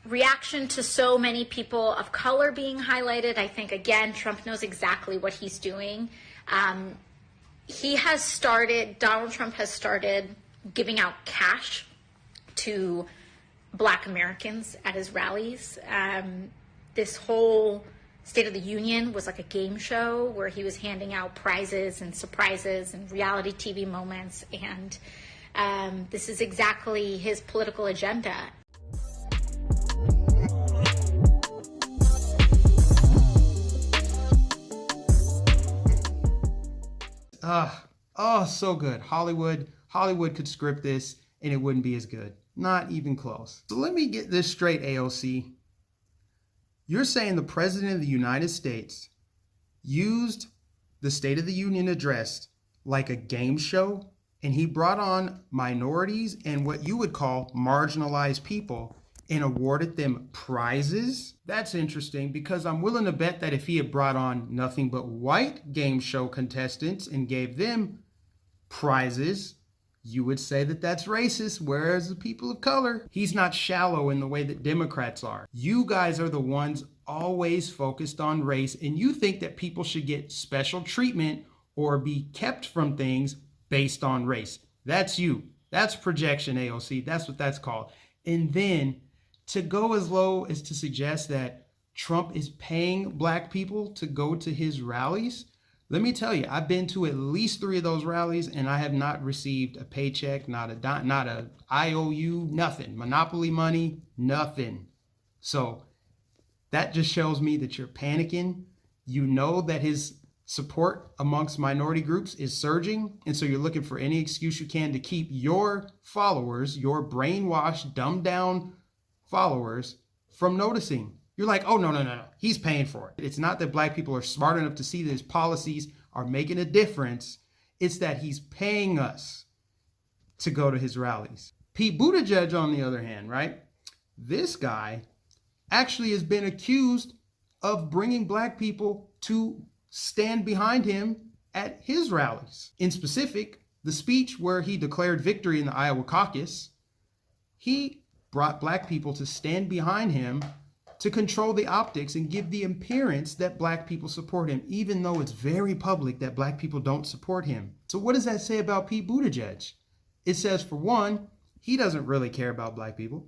reaction to so many people of color being highlighted, I think, again, Trump knows exactly what he's doing. Donald Trump has started giving out cash to Black Americans at his rallies. This whole State of the Union was like a game show where he was handing out prizes and surprises and reality TV moments. And this is exactly his political agenda. So good. Hollywood could script this and it wouldn't be as good. Not even close. So let me get this straight, AOC. You're saying the President of the United States used the State of the Union address like a game show, and he brought on minorities and what you would call marginalized people and awarded them prizes? That's interesting, because I'm willing to bet that if he had brought on nothing but white game show contestants and gave them prizes, you would say that that's racist, whereas the people of color, he's not shallow in the way that Democrats are. You guys are the ones always focused on race, and you think that people should get special treatment or be kept from things based on race. That's you. That's projection, AOC. That's what that's called. And then to go as low as to suggest that Trump is paying Black people to go to his rallies. Let me tell you, I've been to at least 3 of those rallies and I have not received a paycheck, not a IOU, nothing. Monopoly money, nothing. So that just shows me that you're panicking. You know that his support amongst minority groups is surging. And so you're looking for any excuse you can to keep your followers, your brainwashed, dumbed down followers from noticing. You're like, oh, no. He's paying for it. It's not that Black people are smart enough to see that his policies are making a difference. It's that he's paying us to go to his rallies. Pete Buttigieg, on the other hand, right? This guy actually has been accused of bringing Black people to stand behind him at his rallies. In specific, the speech where he declared victory in the Iowa caucus, he brought Black people to stand behind him to control the optics and give the appearance that Black people support him, even though it's very public that Black people don't support him. So what does that say about Pete Buttigieg? It says, for one, he doesn't really care about Black people.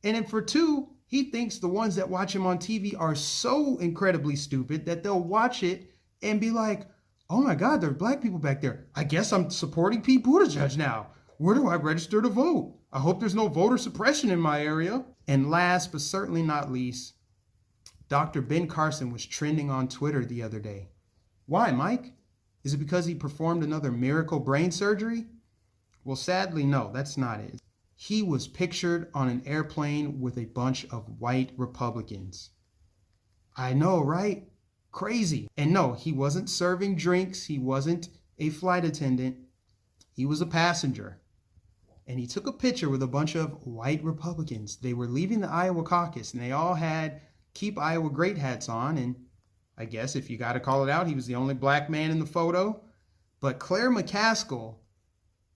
And then for two, he thinks the ones that watch him on TV are so incredibly stupid that they'll watch it and be like, oh my God, there are Black people back there. I guess I'm supporting Pete Buttigieg now. Where do I register to vote? I hope there's no voter suppression in my area. And last, but certainly not least, Dr. Ben Carson was trending on Twitter the other day. Why, Mike? Is it because he performed another miracle brain surgery? Well, sadly, no, that's not it. He was pictured on an airplane with a bunch of white Republicans. I know, right? Crazy. And no, he wasn't serving drinks. He wasn't a flight attendant. He was a passenger. And he took a picture with a bunch of white Republicans. They were leaving the Iowa caucus, and they all had Keep Iowa Great hats on. And I guess if you got to call it out, he was the only Black man in the photo. But Claire McCaskill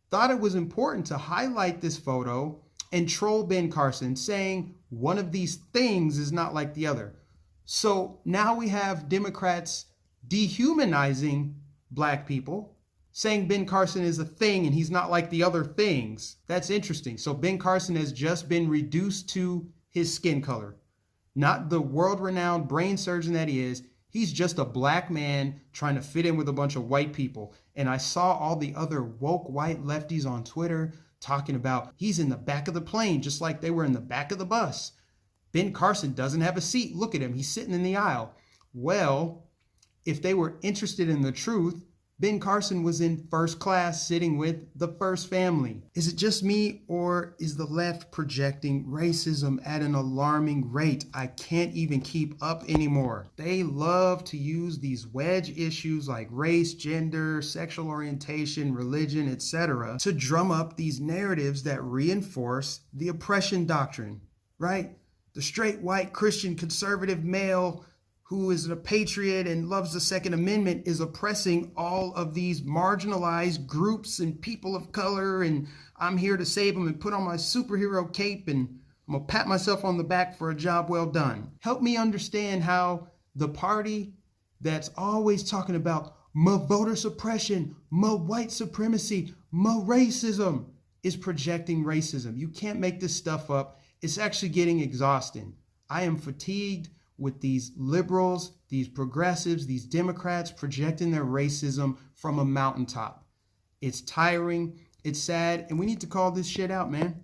thought it was important to highlight this photo and troll Ben Carson, saying one of these things is not like the other. So now we have Democrats dehumanizing Black people, saying Ben Carson is a thing and he's not like the other things. That's interesting. So Ben Carson has just been reduced to his skin color. Not the world-renowned brain surgeon that he is. He's just a Black man trying to fit in with a bunch of white people. And I saw all the other woke white lefties on Twitter talking about he's in the back of the plane, just like they were in the back of the bus. Ben Carson doesn't have a seat. Look at him. He's sitting in the aisle. Well, if they were interested in the truth, Ben Carson was in first class sitting with the first family. Is it just me, or is the left projecting racism at an alarming rate? I can't even keep up anymore. They love to use these wedge issues like race, gender, sexual orientation, religion, etc. to drum up these narratives that reinforce the oppression doctrine, right? The straight white Christian conservative male who is a patriot and loves the Second Amendment is oppressing all of these marginalized groups and people of color, and I'm here to save them and put on my superhero cape and I'm gonna pat myself on the back for a job well done. Help me understand how the party that's always talking about more voter suppression, more white supremacy, more racism is projecting racism. You can't make this stuff up. It's actually getting exhausting. I am fatigued with these liberals, these progressives, these Democrats projecting their racism from a mountaintop. It's tiring, it's sad, and we need to call this shit out, man.